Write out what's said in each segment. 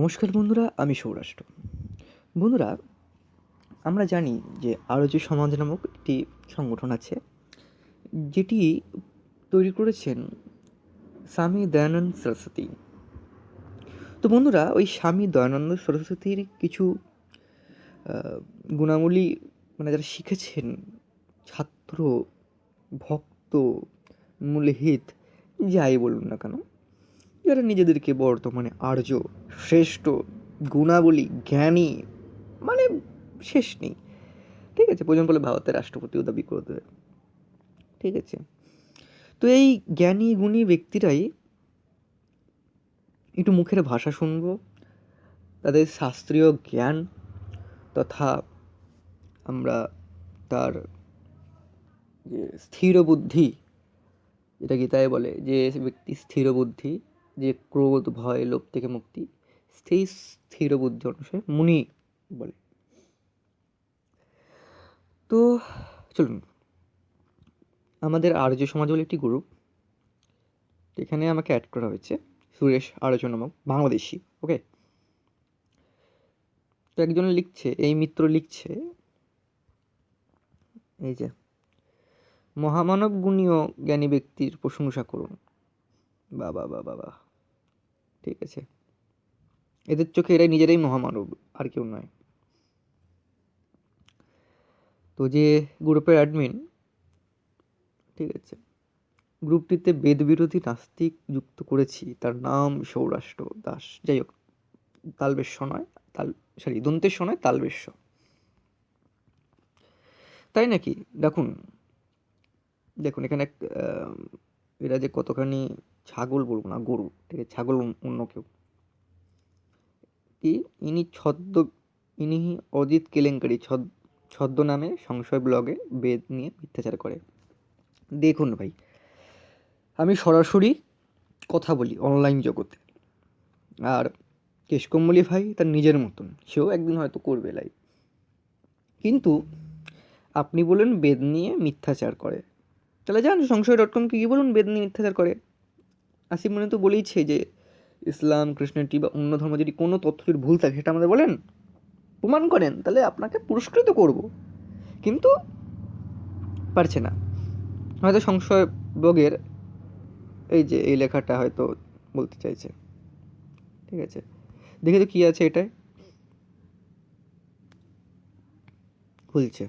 নমস্কার বন্ধুরা, আমি সৌরাষ্ট্র। বন্ধুরা, আমরা জানি যে আর্য সমাজ নামক একটি সংগঠন আছে, যেটি তৈরি করেছেন স্বামী দয়ানন্দ সরস্বতী। তো বন্ধুরা, ওই স্বামী দয়ানন্দ সরস্বতীর কিছু গুণাবলী যারা শিখেছেন, ছাত্র, ভক্ত, মূলহিত, যাই বলুন না কেন, যারা নিজেদেরকে বর্তমানে আর্য, শ্রেষ্ঠ, গুণাবলী, জ্ঞানী, মানে শেষ নেই। ঠিক আছে, প্রয়োজন করলে ভারতের রাষ্ট্রপতিও দাবি করে দেবে। ঠিক আছে, তো এই জ্ঞানী গুণী ব্যক্তিরাই একটু মুখের ভাষা শুনবো, তাদের শাস্ত্রীয় জ্ঞান তথা আমরা তার যে স্থির বুদ্ধি, যেটা গীতায় বলে যে ব্যক্তি স্থির বুদ্ধি, যে ক্রোধ ভয় লোভ থেকে মুক্তি, সেই স্থির বুদ্ধি অনুসারে মুনি বলে। তো চলুন, আমাদের আর্য সমাজ বলে একটি গ্রুপ, এখানে আমাকে অ্যাড করা হয়েছে সুরেশ আর্য নামক বাংলাদেশি। ওকে, তো একজন লিখছে, এই মিত্র লিখছে, এই যে মহামানব গুণীয় জ্ঞানী ব্যক্তির প্রশংসা করুন। বাবা বাবা বাবা, ঠিক আছে, এদের চোখে এরাই নিজেরাই মহামানব, আর কেউ নয়। তো যে গ্রুপের অ্যাডমিন, ঠিক আছে, গ্রুপটিতে বেদ বিরোধী নাস্তিক যুক্ত করেছি, তার নাম সৌরাষ্ট্র দাস। যাই হোক, তালবেশ্য নয়, দন্তেশ্ব নয়, তালবেশ্য। তাই নাকি? দেখুন দেখুন এখানে এরা যে কতখানি ছাগল, বলবো না গরু, ঠিক আছে, ছাগল অন্য কেউ কি, ইনি অজিত কেলেঙ্কারি ছদ্ম নামে সংশয় ব্লগে বেদ নিয়ে মিথ্যাচার করে। দেখুন ভাই, আমি সরাসরি কথা বলি অনলাইন জগতে, আর কেশকম্বলী ভাই তার নিজের মতন, সেও একদিন হয়তো করবে লাইভ, কিন্তু আপনি বলেন বেদ নিয়ে মিথ্যাচার করে, তাহলে যান সংশয়.com-কে গিয়ে বলুন বেদ নিয়ে মিথ্যাচার করে। আসিফ মনে তো বলেইছে যে ইসলাম, খ্রিস্টানিটি বা অন্য ধর্ম যদি কোনো তথ্যের ভুল থাকে সেটা আমাদের বলেন, প্রমাণ করেন, তাহলে আপনাকে পুরস্কৃত করব। কিন্তু পারছে না, হয়তো সংশয় ব্লগের এই যে এই লেখাটা হয়তো বলতে চাইছে। ঠিক আছে, দেখে তো কী আছে এটায়, খুলছে,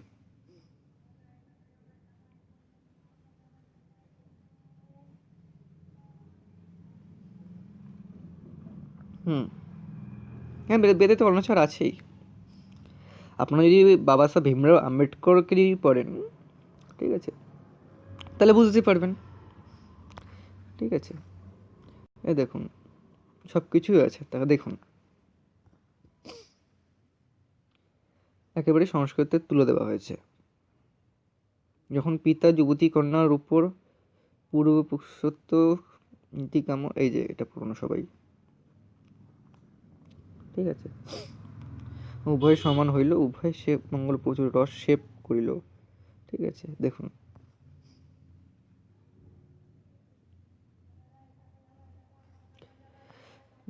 হ্যাঁ, বেদে তো অনাচার আছেই। আপনারা যদি বাবা সাহেব ভীমরাও আম্বেদকরকে যদি পড়েন, ঠিক আছে, তাহলে বুঝতে পারবেন। ঠিক আছে, এই দেখুন সব কিছুই আছে, তাহলে দেখুন একেবারে সংস্কৃতে তুলে দেওয়া হয়েছে। যখন পিতা যুবতী কন্যার উপর পূর্বপুরুষত্ব নীতিকাম, এই যে এটা পুরনো সবাই, ঠিক আছে, উভয় সমান হইল, উভয় সে মঙ্গল প্রচুর রস সেব করিল। ঠিক আছে, দেখুন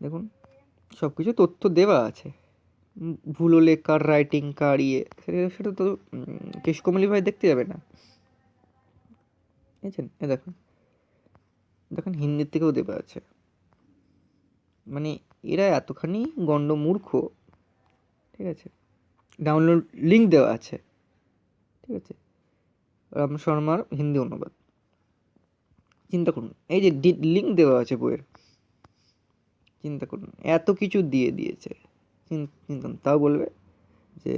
দেখুন সব কিছু তথ্য দেওয়া আছে। ভুল হলে কার রাইটিং, কার ইয়ে, সেটা তো কেশকমলি ভাই দেখতে যাবে না। বুঝছেন, এ দেখুন দেখুন হিন্দির থেকেও দেওয়া আছে। মানে এরা এতখানি গণ্ডমূর্খ, ঠিক আছে, ডাউনলোড লিঙ্ক দেওয়া আছে। ঠিক আছে, রাম শর্মার হিন্দি অনুবাদ, চিন্তা করুন, এই যে লিঙ্ক দেওয়া আছে বইয়ের, চিন্তা করুন, এত কিছু দিয়ে দিয়েছে, চিন্তা, তাও বলবে যে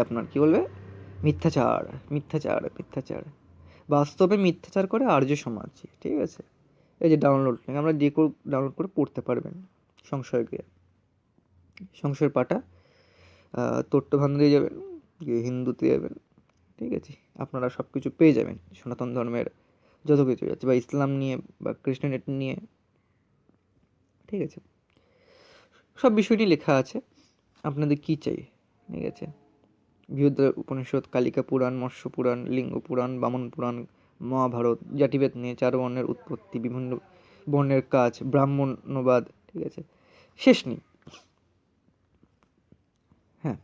আপনার কি বলবে, মিথ্যাচার মিথ্যাচার মিথ্যাচার। বাস্তবে মিথ্যাচার করে আর্য সমাজ। ঠিক আছে, এই যে ডাউনলোড লিঙ্ক, আমরা যে কেউ ডাউনলোড করে পড়তে পারবেন। সংশয়ের পাটা তট্টভান দিয়ে যাবেন, গিয়ে হিন্দুতে যাবেন, ঠিক আছে, আপনারা সব কিছু পেয়ে যাবেন সনাতন ধর্মের যত কিছু আছে, বা ইসলাম নিয়ে বা খ্রিস্টানিটি নিয়ে। ঠিক আছে, সব বিষয় নিয়ে লেখা আছে, আপনাদের কী চাই। ঠিক আছে, বৃহৎ উপনিষদ, কালিকা পুরাণ, মৎস্য পুরাণ, লিঙ্গ পুরাণ, বামন পুরাণ, মহাভারত, জাতিভেদ নিয়ে, চার বর্ণের উৎপত্তি, বিভিন্ন বর্ণের কাজ, ব্রাহ্মণ্যবাদ, ঠিক আছে, শেষ নেই। হ্যাঁ,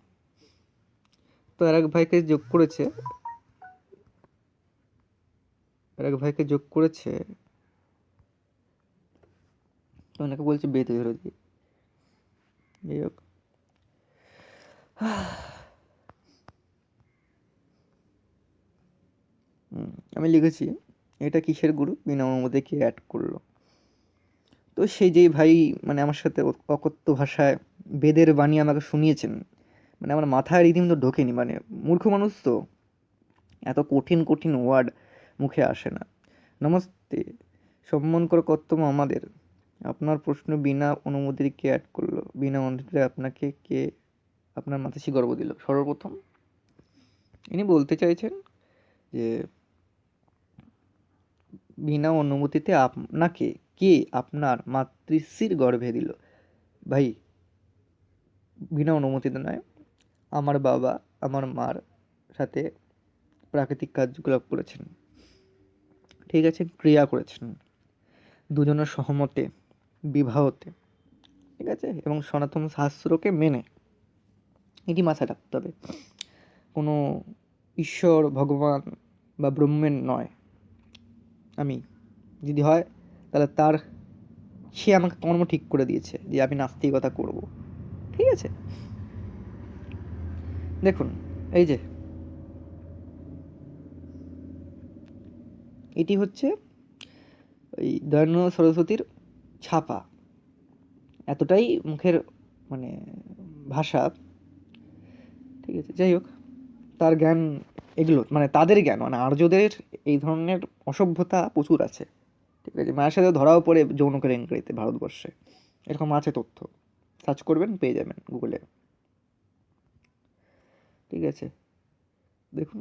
তো আর এক ভাইকে যোগ করেছে, তো ওনাকে বলছে বেঁধে ধরে দিয়ে। যাই হোক, আমি লিখেছি এটা কিসের গুরু, বিনা অনুমতি কে অ্যাড করলো। তো সেই যেই ভাই মানে আমার সাথে অকথ্য ভাষায় বেদের বাণী আমাকে শুনিয়েছেন, মানে আমার মাথায় রীতিমতো ঢোকেনি, মানে মূর্খ মানুষ তো, এত কঠিন কঠিন ওয়ার্ড মুখে আসে না। নমস্তে, সম্মান করে কর্তব্য আমাদের। আপনার প্রশ্ন বিনা অনুমতির কে অ্যাড করলো, বিনা অনুমতিতে আপনাকে কে আপনার মাতাশ্রী গর্ব দিল। সর্বপ্রথম ইনি বলতে চাইছেন যে বিনা অনুমতিতে আপনাকে কে আপনার মাতৃশ্রীর গর্ভে দিল। ভাই, বিনা অনুমতিতে নয়, আমার বাবা আমার মার সাথে প্রাকৃতিক কার্যকলাপ করেছেন, ঠিক আছে, ক্রিয়া করেছেন দুজনের সহমতে, বিবাহতে, ঠিক আছে, এবং সনাতন শাস্ত্রকে মেনে। এটি মাথায় রাখতে হবে, কোনো ঈশ্বর ভগবান বা ব্রহ্মের নয়। আমি যদি হয় তাহলে সে আমাকে কর্ম ঠিক করে দিয়েছে যে আমি নাস্তিকতা করব, ঠিক আছে। দেখুন, এই যে এটি হচ্ছে ওই দয়ানন্দ সরস্বতীর ছাপা, এতটাই মুখের মানে ভাষা, ঠিক আছে। যাই হোক, তার জ্ঞান এগুলো মানে তাদের জ্ঞান, মানে আর্যদের এই ধরনের অসভ্যতা প্রচুর আছে, ঠিক আছে। মায়ের সাথে ধরাও পড়ে যৌন কেলেঙ্কারিতে ভারতবর্ষে, এরকম আছে তথ্য, সার্চ করবেন পেয়ে যাবেন গুগলে, ঠিক আছে। দেখুন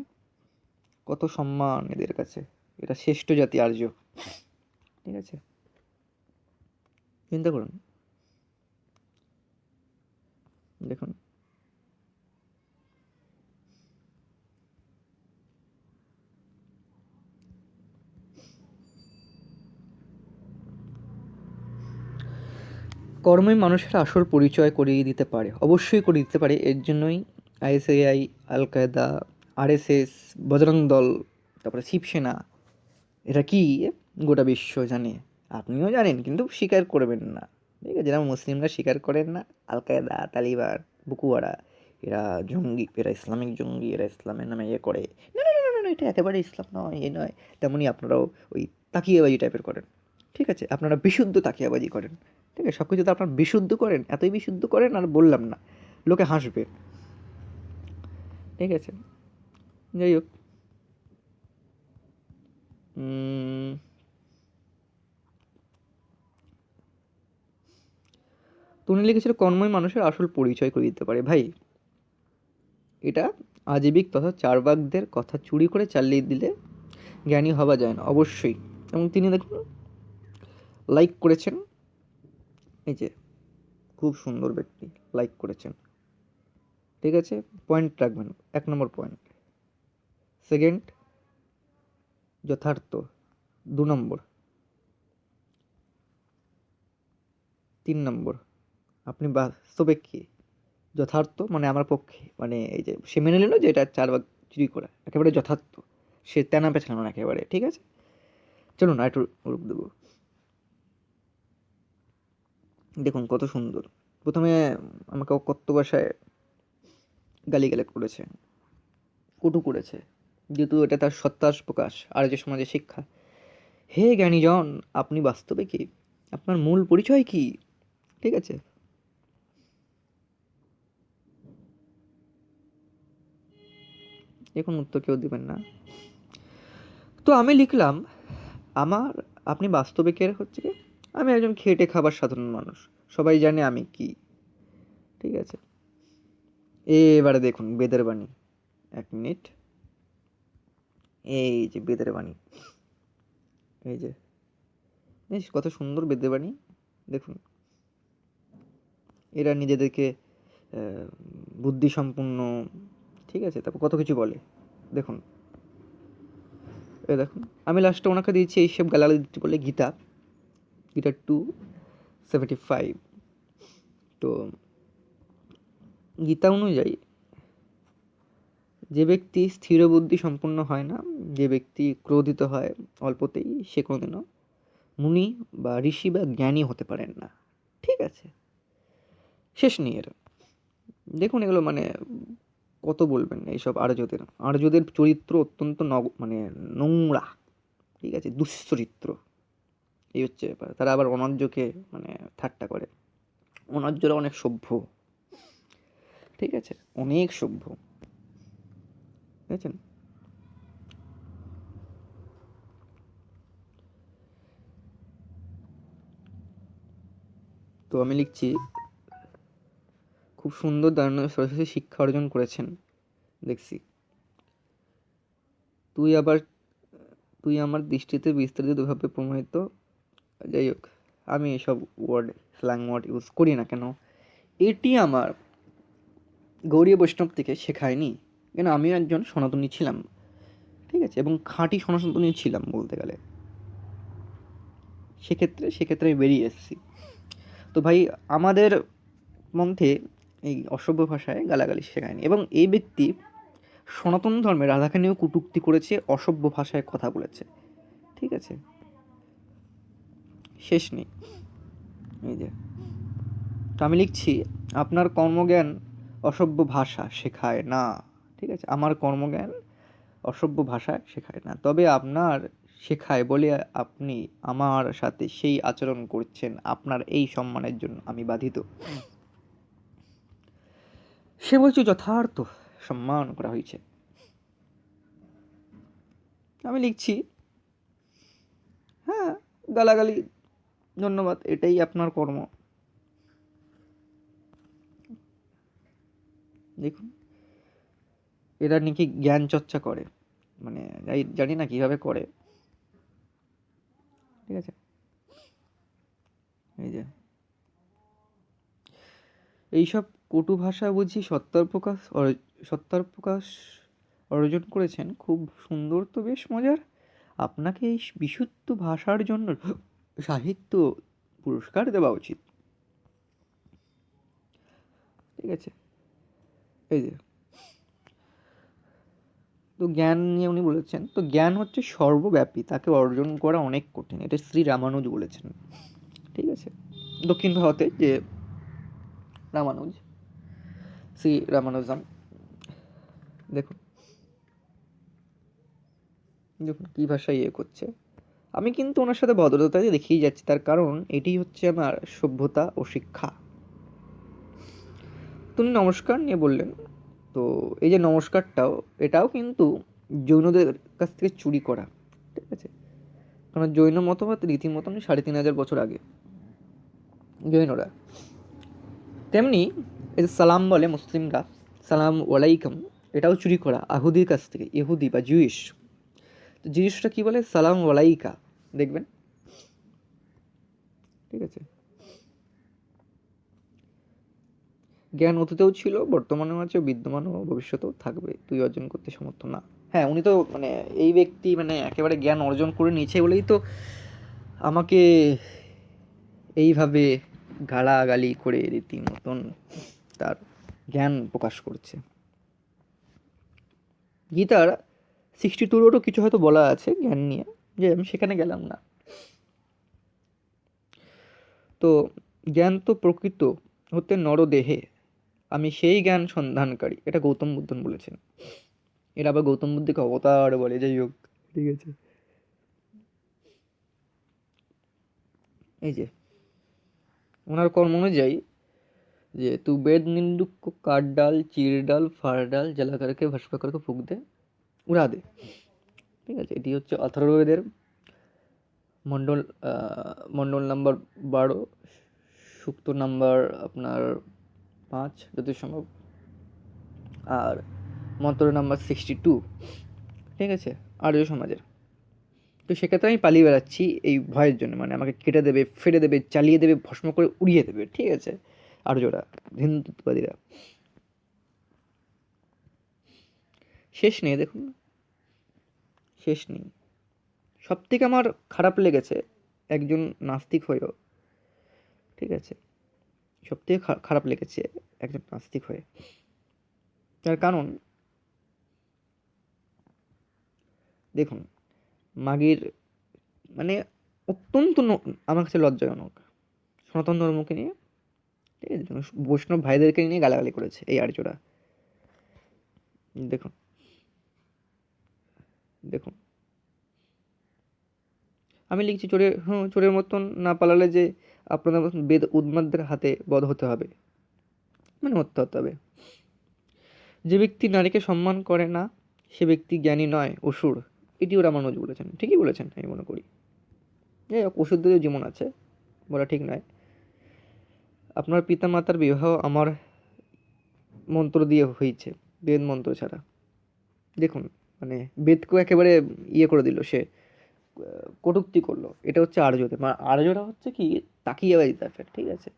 কত সম্মান এদের কাছে, এটা শ্রেষ্ঠ জাতি আর্য, ঠিক আছে। চিন্তা করুন, দেখুন কর্মই মানুষের আসল পরিচয় করিয়ে দিতে পারে, অবশ্যই করিয়ে দিতে পারে। এর জন্যই আইএসআই, আল কায়দা, আরএসএস, বজরং দল, তারপরে শিবসেনা, এটা কি গোটা বিশ্ব জানে, আপনিও জানেন কিন্তু স্বীকার করবেন না, ঠিক আছে। যেরকম মুসলিমরা স্বীকার করেন না আল কায়দা, তালিবান, বুকুয়ারা, এরা জঙ্গি, এরা ইসলামিক জঙ্গি, এরা ইসলামের নামে ইয়ে করে, না না না না না, এটা একেবারে ইসলাম নয়, এ নয়, তেমনই আপনারাও ওই তাকিয়াবাজি টাইপের করেন, ঠিক আছে। আপনারা বিশুদ্ধ তাকিয়াবাজি করেন, ঠিক আছে। সব কিছু তো আপনার বিশুদ্ধ করেন, এতই বিশুদ্ধ করেন, আর বললাম না, লোকে হাসবে, ঠিক আছে। যাই হোক, তুমি লিখেছিল কর্মই মানুষের আসল পরিচয় করে দিতে পারে। ভাই, এটা আজীবিক তথা চার্বাকদের কথা চুরি করে চালিয়ে দিলে জ্ঞানী হওয়া যায় না, অবশ্যই। এবং তিনি দেখুন লাইক করেছেন, এই যে খুব সুন্দর ব্যক্তি, লাইক করেছেন, ঠিক আছে। পয়েন্ট রাখবেন, 1 নম্বর পয়েন্ট। সেকেন্ড, যথার্থ, 2 নম্বর। 3 নম্বর, আপনি বাস্তবে কি যথার্থ, মানে আমার পক্ষে, মানে এই যে সে মেনে নিল যে এটা 4 ভাগ চুরি করা একেবারে যথার্থ, সে তেনা পেছানো না একেবারে, ঠিক আছে। চলুন আর একটু রূপ দেবো। দেখুন কত সুন্দর, প্রথমে আমাকে অকথ্য ভাষায় গালিগালাজ করেছে, কটু করেছে, যেহেতু এটা তার সত্তার প্রকাশ আর যে সমাজের শিক্ষা। হে জ্ঞানীজন, আপনি বাস্তবে কি, আপনার মূল পরিচয় কি, ঠিক আছে। এখন উত্তর কেউ দিবেন না, তো আমি লিখলাম আপনি বাস্তবে কে হচ্ছে কি, আমি একজন খেটে খাবার সাধারণ মানুষ, সবাই জানে আমি কি, ঠিক আছে। এবারে দেখুন বেদের বাণী, 1 মিনিট, এই যে বেদের বাণী, এই যে কত সুন্দর বেদের বাণী, দেখুন এরা নিজেদেরকে বুদ্ধি সম্পন্ন, ঠিক আছে, তারপর কত কিছু বলে, দেখুন দেখুন। আমি লাস্টে ওনাকে দিয়েছি এইসব গালাগালি দিতে বলে গীতা 2:75, তো গীতা অনুযায়ী যে ব্যক্তি স্থিরবুদ্ধি সম্পন্ন হয় না, যে ব্যক্তি ক্রোধিত হয় অল্পতেই, সে কোনোদিনও মুনি বা ঋষি বা জ্ঞানী হতে পারেন না। ঠিক আছে, শেষ নিয়ে এর দেখুন এগুলো মানে কত বলবেন এইসব আর্যদের। আর্যদের চরিত্র অত্যন্ত মানে নোংরা, ঠিক আছে, দুশ্চরিত্র। এই হচ্ছে ব্যাপার। তারা আবার অনার্যকে মানে ঠাট্টা করে। অনার্যরা অনেক সভ্য, ঠিক আছে, অনেক সভ্য, বুঝেছেন? তো আমি লিখছি, খুব সুন্দর দয়ানন্দ সরস্বতী শিক্ষা অর্জন করেছেন দেখছি। তুই আমার দৃষ্টিতে বিস্তারিত দুভাবে প্রমাণিত। যাই হোক, আমি এসব ওয়ার্ড, স্ল্যাং ওয়ার্ড ইউজ করি না কেন, এটি আমার গৌড়ীয় বৈষ্ণব থেকে শেখায়নি। কেন, আমিও একজন সনাতনী ছিলাম, ঠিক আছে, এবং খাঁটি সনাতনী ছিলাম বলতে গেলে। সেক্ষেত্রে আমি বেরিয়ে এসেছি। তো ভাই, আমাদের মধ্যে এই অসভ্য ভাষায় গালাগালি শেখায়নি। এবং এই ব্যক্তি সনাতন ধর্মে রাধাকে নিয়েও কটূক্তি করেছে, অসভ্য ভাষায় কথা বলেছে, ঠিক আছে, শেষ নেই। এই যে, তো আমি লিখছি, আপনার কর্মজ্ঞান অসভ্য ভাষা শেখায় না, ঠিক আছে, আমার কর্মজ্ঞান অসভ্য ভাষা শেখায় না, তবে আপনার শেখায় বলে আপনি আমার সাথে সেই আচরণ করছেন। আপনার এই সম্মানের জন্য আমি বাধিত। সে বলছে যথার্থ সম্মান করা হয়েছে। আমি লিখছি, হ্যাঁ, গালাগালি, ধন্যবাদ, এটাই আপনার কর্ম। দেখুন, এরা নাকি জ্ঞান চর্চা করে, মানে জানি না কিভাবে করে, ঠিক আছে। এই যে, এইসব কটু ভাষা বুঝি সত্তার প্রকাশ অর্জন করেছেন, খুব সুন্দর, তো বেশ মজার। আপনাকে এই বিশুদ্ধ ভাষার জন্য সাহিত্য পুরস্কার দেওয়া উচিত, ঠিক আছে। এই যে, তো জ্ঞান নিয়ে উনি বলেছেন, তো জ্ঞান হচ্ছে সর্বব্যাপী, তাকে অর্জন করা অনেক কঠিন, এটা শ্রী রামানুজ বলেছেন, ঠিক আছে। দক্ষিণ ভারতে যে রামানুজ, শ্রী রামানুজাম, দেখুন দেখুন কী ভাষায় ইয়ে করছে। আমি কিন্তু ওনার সাথে ভদ্রতায় দেখিয়ে যাচ্ছি, তার কারণ এটি হচ্ছে আমার সভ্যতা ও শিক্ষা। তুমি নমস্কার নিয়ে বললেন, তো এই যে নমস্কারটাও, এটাও কিন্তু জৈনদের কাছ থেকে চুরি করা, ঠিক আছে, কারণ জৈন মতবাদ রীতিমতন ৩,৫০০ বছর আগে জৈনরা। তেমনি এই যে সালাম বলে মুসলিমরা, সালাম ওয়ালাইকুম, এটাও চুরি করা আহুদির কাছ থেকে, ইহুদি বা জুইশ। তো জিনিসটা কী বলে, সালাম ওয়ালাইকা, দেখবেন, ঠিক আছে। জ্ঞান অতীতেও ছিল, বর্তমানেও আছে, বিদ্যমান ও ভবিষ্যতেও থাকবে, তুই অর্জন করতে সমর্থ না। হ্যাঁ, উনি তো মানে এই ব্যক্তি মানে একেবারে জ্ঞান অর্জন করে নিয়েছে বলেই তো আমাকে এইভাবে গালাগালি করে রীতিমতন তার জ্ঞান প্রকাশ করছে। গীতার 62-এরও কিছু হয়তো বলা আছে জ্ঞান নিয়ে, যে আমি সেখানে গেলাম না। তো জ্ঞান তো প্রকৃত হতে নরদেহে, আমি সেই জ্ঞান সন্ধানকারী, এটা গৌতম বুদ্ধ বলেছেন। এরা আবার গৌতম বুদ্ধকে অবতার বলে, যাই হোক, ঠিক আছে। এই যে, ওনার কর্ম অনুযায়ী যে তু বেদ निंदुक को काट डाल, चीर डाल, फाड़ डाल, जला करके भस्म करके फूक दे, উড়া দে, ঠিক আছে। এটি হচ্ছে অথর্ববেদের মণ্ডল মণ্ডল নাম্বার 12, সূক্ত নাম্বার আপনার 5 যদি সম্ভব, আর মন্ত্র নাম্বার 62, ঠিক আছে, আর্য সমাজের। তো সেক্ষেত্রে আমি পালিয়ে বেড়াচ্ছি এই ভয়ের জন্য, মানে আমাকে কেটে দেবে, ফেটে দেবে, চালিয়ে দেবে, ভস্ম করে উড়িয়ে দেবে, ঠিক আছে, আর্যরা, হিন্দুত্ববাদীরা। শেষ নেই, দেখুন, শেষ নেই। সব থেকে আমার খারাপ লেগেছে, একজন নাস্তিক হয়েও, ঠিক আছে, সবথেকে খারাপ লেগেছে একজন নাস্তিক হয়ে। তার কারণ দেখুন, মাগির মানে অত্যন্ত আমার কাছে লজ্জাজনক সনাতন ধর্মকে নিয়ে, ঠিক আছে, বৈষ্ণব ভাইদেরকে নিয়ে গালাগালি করেছে এই আর্যরা। দেখুন দেখুন আমি লিখছি, চোরের মতন না পালালে যে আপনাদের মতন বেদ উন্মাদদের হাতে বধ হতে হবে, মানে হত্যা হতে হবে। যে ব্যক্তি নারীকে সম্মান করে না সে ব্যক্তি জ্ঞানী নয়, অসুর। এটিও রামানুজ বলেছেন, ঠিকই বলেছেন আমি মনে করি। যাই হোক, অসুরদেরও জীবন আছে, বলা ঠিক নয়। আপনার পিতা মাতার বিবাহ আমার মন্ত্র দিয়ে হয়েছে, বেদ মন্ত্র ছাড়া। দেখুন, মানে বেদকেও একেবারে করে দিল সে, কটূক্তি করলো। এটা হচ্ছে আর্যদের, মানে আর্যরা হচ্ছে কি তাকিয়াবাজি টাইপের, ঠিক আছে।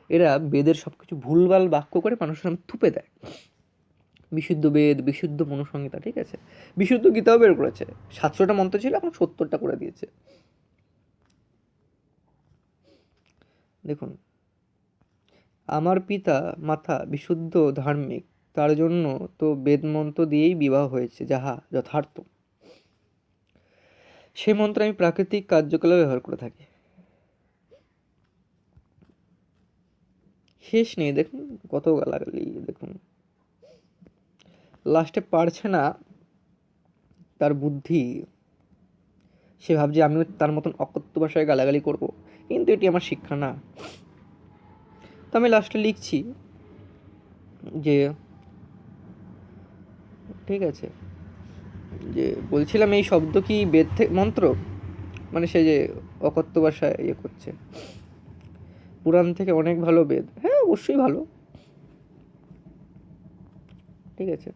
এরা বেদের সব কিছু ভুলভাল বাক্য করে মানুষের সামনে থুপে দেয়। বিশুদ্ধ বেদ, বিশুদ্ধ মনুসংহিতা, ঠিক আছে, বিশুদ্ধ গীতাও বের করেছে। 700টা মন্ত্র ছিল, এখন 70টা করে দিয়েছে। দেখুন, আমার পিতা মাতা বিশুদ্ধ ধার্মিক, তার জন্য তো বেদ মন্ত্র দিয়েই বিবাহ হয়েছে, যাহা যথার্থ। সে মন্ত্র আমি প্রাকৃতিক কার্যকলাপে ব্যবহার করে থাকি। শেষ নেই, দেখুন কত গালাগালি। দেখুন লাস্টে পারছে না তার বুদ্ধি, সে ভাবছে আমিও তার মতন অকথ্য ভাষায় গালাগালি করব, কিন্তু এটি আমার শিক্ষা না। তো আমি লাস্টে লিখছি যে, ঠিক আছে, যে বলছিলাম এই শব্দ কি বেদ থেকে মন্ত্র, মানে সে যে অকথ্য ভাষায় করছে, পুরাণ থেকে অনেক ভালো বেদ, হ্যাঁ অবশ্যই ভালো, ঠিক আছে।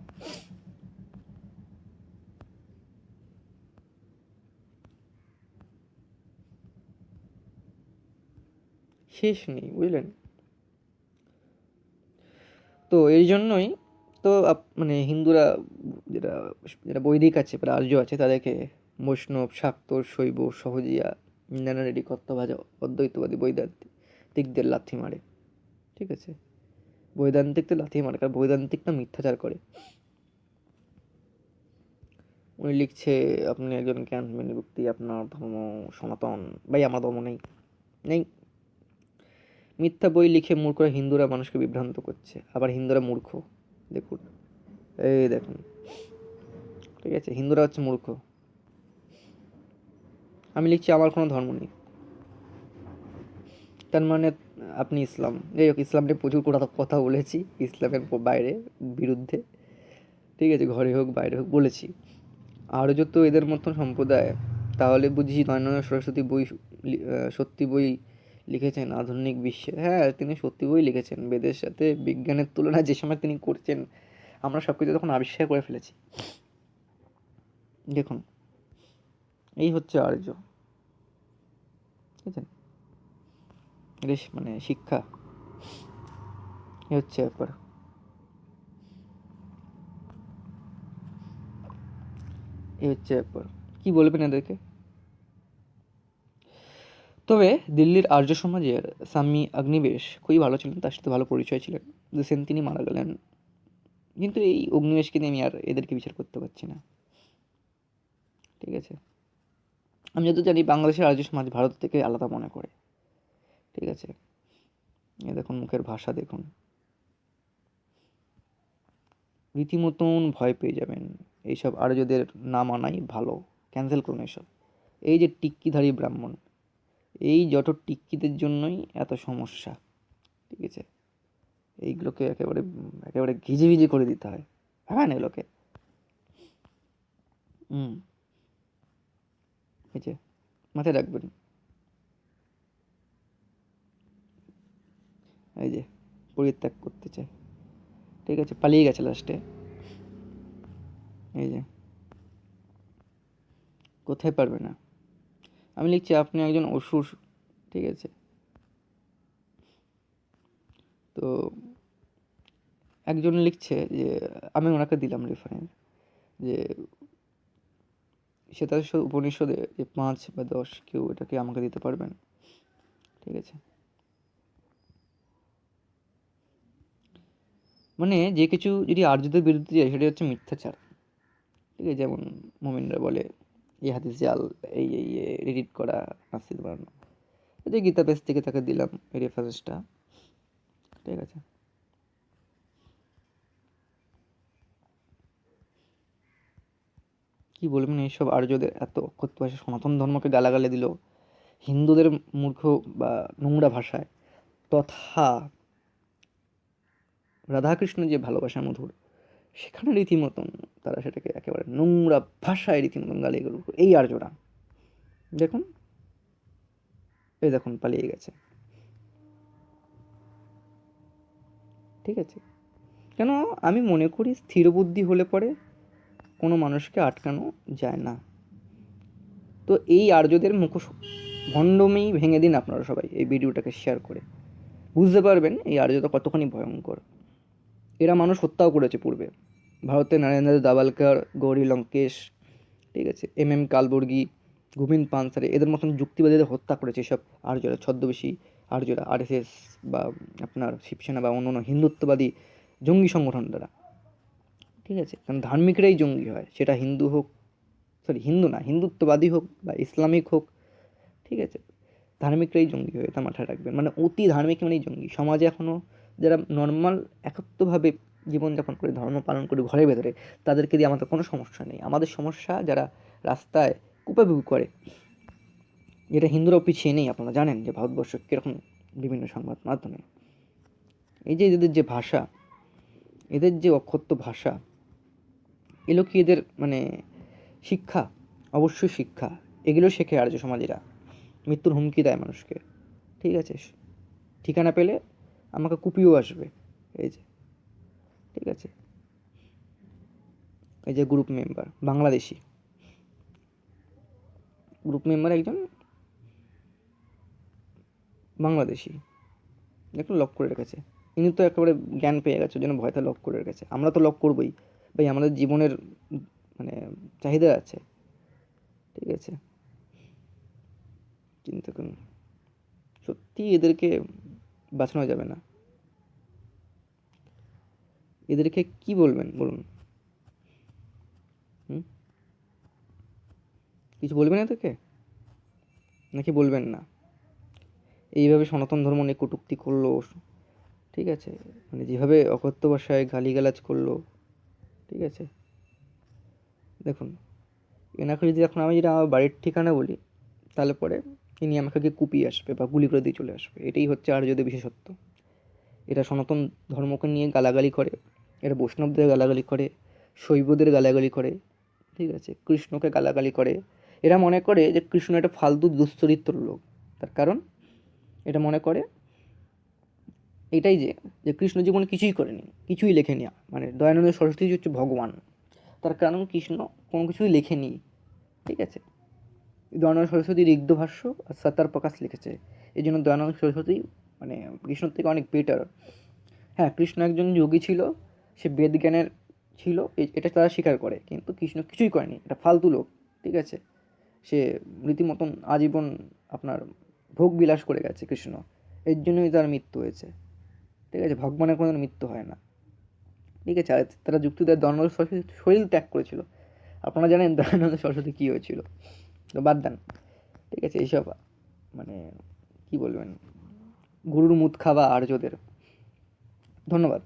শেষ নেই, বুঝলেন। তো এই জন্যই তো মানে হিন্দুরা, যেটা যেটা বৈদিক আছে বা আর্য আছে, তাদেরকে বৈষ্ণব, শাক্ত, শৈব, সহজিয়া, নানারেডি, কর্তভাজা, অদ্বৈতবাদী, বৈদান্তিকদের লাথি মারে, ঠিক আছে। বৈদান্তিকদের লাথি মারে, কারণ বৈদান্তিকটা মিথ্যাচার করে। উনি লিখছে, আপনি একজন জ্ঞানশূন্য ব্যক্তি, আপনার ধর্ম সনাতন। ভাই, আমার ধর্ম নেই, নেই। মিথ্যা বই লিখে মূর্খরা হিন্দুরা মানুষকে বিভ্রান্ত করছে, আবার হিন্দুরা মূর্খ। দেখুন, এই দেখুন, ঠিক আছে, হিন্দুরা হচ্ছে মূর্খ। আমি লিখছি আমার কোনো ধর্ম নেই, তার মানে আপনি ইসলাম। যাই হোক, ইসলাম নিয়ে প্রচুর কথা বলেছি, ইসলামের বাইরে, বিরুদ্ধে, ঠিক আছে, ঘরে হোক বাইরে হোক বলেছি। আরও যত এদের মতন সম্প্রদায়, তাহলে বুঝি নয়ন সরস্বতী বই, সত্যি বই লিখেছেন আধুনিক বিশ্বে। হ্যাঁ, তিনি সত্যি বই লিখেছেন। বেদের সাথে বিজ্ঞানের তুলনা যে সময় তিনি করছেন, আমরা সব কিছু তখন আবিষ্কার করে ফেলেছি। দেখুন, এই হচ্ছে আর্য, বুঝছেন, মানে শিক্ষা, এই হচ্ছে ব্যাপার। এই হচ্ছে ব্যাপার, কী বলবেন এদেরকে। তবে দিল্লির আর্য সমাজের স্বামী অগ্নিবেশ খুবই ভালো ছিলেন, তার সাথে ভালো পরিচয় ছিলেন। সেন তিনি মারা গেলেন, কিন্তু এই অগ্নিবেশকে নিয়ে আমি আর এদেরকে বিচার করতে পারছি না, ঠিক আছে। আমি যত জানি বাংলাদেশের আর্য সমাজ ভারত থেকে আলাদা মনে করে, ঠিক আছে। এ দেখুন, মুখের ভাষা দেখুন, রীতিমতন ভয় পেয়ে যাবেন। এইসব আর্যদের না মানাই ভালো, ক্যান্সেল করুন এইসব। এই যে টিক্কিধারী ব্রাহ্মণ, এই যত টিক্কিদের জন্যই এত সমস্যা, ঠিক আছে। এইগুলোকে একেবারে একেবারে ঘিজে ভিজে করে দিতে হয়, হ্যাঁ না এগুলোকে। এই যে মাথায় রাখবেন, এই যে পরিত্যাগ করতে চায়, ঠিক আছে, পালিয়ে গেছে লাস্টে, এই যে কোথায় পারবে না। আমি লিখছি আপনি একজন অসুর, ঠিক আছে। তো একজন লিখছে যে, আমি ওনাকে দিলাম রেফারেন্স, যে সে তার উপনিষদে যে 5 বা 10 কেউ এটাকে আমাকে দিতে পারবেন, ঠিক আছে। মানে যে কিছু যদি আর্যদের বিরুদ্ধে যায় সেটা হচ্ছে মিথ্যাচার। ঠিক আছে, যেমন মোমিনরা বলে এই হাদিস জাল, এই এই এডিট করা, নাস্তিক বানানো। এই গীতা পেজ থেকে তাকে দিলাম এই রেফারেন্সটা। ঠিক আছে, কি বলবেন এইসব আর্যদের এত অকথ্য ভাষা, সনাতন ধর্মকে গালাগালি দিল হিন্দুদের মূর্খ বা নোংরা ভাষায়, তথা রাধাকৃষ্ণ যে ভালোবাসা মধুর, সেখানে রীতিমতন তারা সেটাকে একেবারে নোংরা ভাষায় রীতিমতন গালিগালাজ করে। এই আর্যরা দেখুন, এই দেখুন পালিয়ে গেছে। ঠিক আছে, কেন আমি মনে করি স্থির বুদ্ধি হলে পরে কোনো মানুষকে আটকানো যায় না। তো এই আর্যদের মুখোশ ভণ্ডমেই ভেঙে দিন আপনারা সবাই এই ভিডিওটাকে শেয়ার করে, বুঝতে পারবেন এই আর্যতা কতখানি ভয়ঙ্কর। এরা মানুষ হত্যাও করেছে পূর্বে, ভারতের নরেন্দ্র দাভালকর, গৌরী লঙ্কেশ, ঠিক আছে, কালবুর্গি, গোবিন্দ পানসারে, এদের মতন যুক্তিবাদীদের হত্যা করেছে সব আর্যরা, ছদ্মবেশী আর্যরা, আরএসএস বা আপনার শিবসেনা বা অন্য অন্য হিন্দুত্ববাদী জঙ্গি সংগঠন দ্বারা। ঠিক আছে, কারণ ধার্মিকরাই জঙ্গি হয়, সেটা হিন্দু হোক, সরি হিন্দু না, হিন্দুত্ববাদী হোক বা ইসলামিক হোক। ঠিক আছে, ধার্মিকরাই জঙ্গি হয়, তা মাথায় রাখবেন। মানে অতি ধার্মিক মানেই জঙ্গি। সমাজে এখনও যারা নর্মাল একত্বভাবে জীবনযাপন করে, ধর্ম পালন করে ঘরের ভেতরে, তাদেরকে দিয়ে আমাদের কোনো সমস্যা নেই। আমাদের সমস্যা যারা রাস্তায় কুপাকুপি করে, যেটা হিন্দুরাও পিছিয়ে নেই। আপনারা জানেন যে ভারতবর্ষ কীরকম বিভিন্ন সংবাদ মাধ্যমে, এই যে এদের যে ভাষা, এদের যে অক্ষত্য ভাষা, এগুলো কি এদের মানে শিক্ষা? অবশ্যই শিক্ষা। এগুলো শেখে আর্য সমাজীরা, মৃত্যুর হুমকি দেয় মানুষকে। ঠিক আছে, ঠিকানা পেলে আমাকে কুপিয়েও আসবে। এই যে, ঠিক আছে, এই যে group member Bangladeshi, group member একজন বাংলাদেশি, দেখুন লক করে রেখেছে। ইনি তো একেবারে জ্ঞান পেয়ে গেছে, ওই জন্য ভয়তে লক করে রেখেছে। আমরা তো লক করবোই ভাই, আমাদের জীবনের মানে চাহিদা আছে। ঠিক আছে, চিন্তা করুন, সত্যি এদেরকে বাঁচানো যাবে না। এদেরকে কি বলবেন বলুন? কিছু বলবেন এদেরকে নাকি বলবেন না? এইভাবে সনাতন ধর্ম নিয়ে কটূক্তি করলো, ঠিক আছে, মানে যেভাবে অকথ্য ভাষায় গালিগালাজ করলো, ঠিক আছে, দেখুন এনাকে যদি এখন আমি যদি আমার বাড়ির ঠিকানা বলি, তাহলে পরে ইনি আমাকে গিয়ে কুপিয়ে আসবে বা গুলি করে দিয়ে চলে আসবে। এটাই হচ্ছে আর্যদের বিশেষত্ব। এরা সনাতন ধর্মকে নিয়ে গালাগালি করে, এরা বৈষ্ণবদের গালাগালি করে, শৈবদের গালাগালি করে, ঠিক আছে, কৃষ্ণকে গালাগালি করে। এরা মনে করে যে কৃষ্ণ একটা ফালতু দুশ্চরিত্র লোক। তার কারণ এটা মনে করে এটাই যে যে কৃষ্ণ জীবনে কিছুই করেনি, কিছুই লেখেনি। মানে দয়ানন্দ সরস্বতী হচ্ছে ভগবান, তার কারণ কৃষ্ণ কোনো কিছুই লেখেনি। ঠিক আছে, দয়ানন্দ সরস্বতী ঋগ্ধ ভাষ্য আর সাতার প্রকাশ লিখেছে, এই জন্য দয়ানন্দ সরস্বতী মানে কৃষ্ণর থেকে অনেক বেটার। হ্যাঁ, কৃষ্ণ একজন যোগী ছিল, সে বেদ জ্ঞানের ছিল, এটা তারা স্বীকার করে, কিন্তু কৃষ্ণ কিছুই করেনি, এটা ফালতু লোক। ঠিক আছে, সে রীতিমতন আজীবন আপনার ভোগ বিলাস করে গেছে কৃষ্ণ, এর জন্যই তার মৃত্যু হয়েছে। ঠিক আছে, ভগবানের কোনো মৃত্যু হয় না। ঠিক আছে, আর তারা যুক্তি দেয় দয়ানন্দ সরস্বতী শরীর ত্যাগ করেছিল। আপনারা জানেন দয়ানন্দ সরস্বতী কী হয়েছিল, তো বাদ দেন। ঠিক আছে, এইসব মানে কি বলবেন, গরুর মুত খাওয়া আর্যদের। ধন্যবাদ।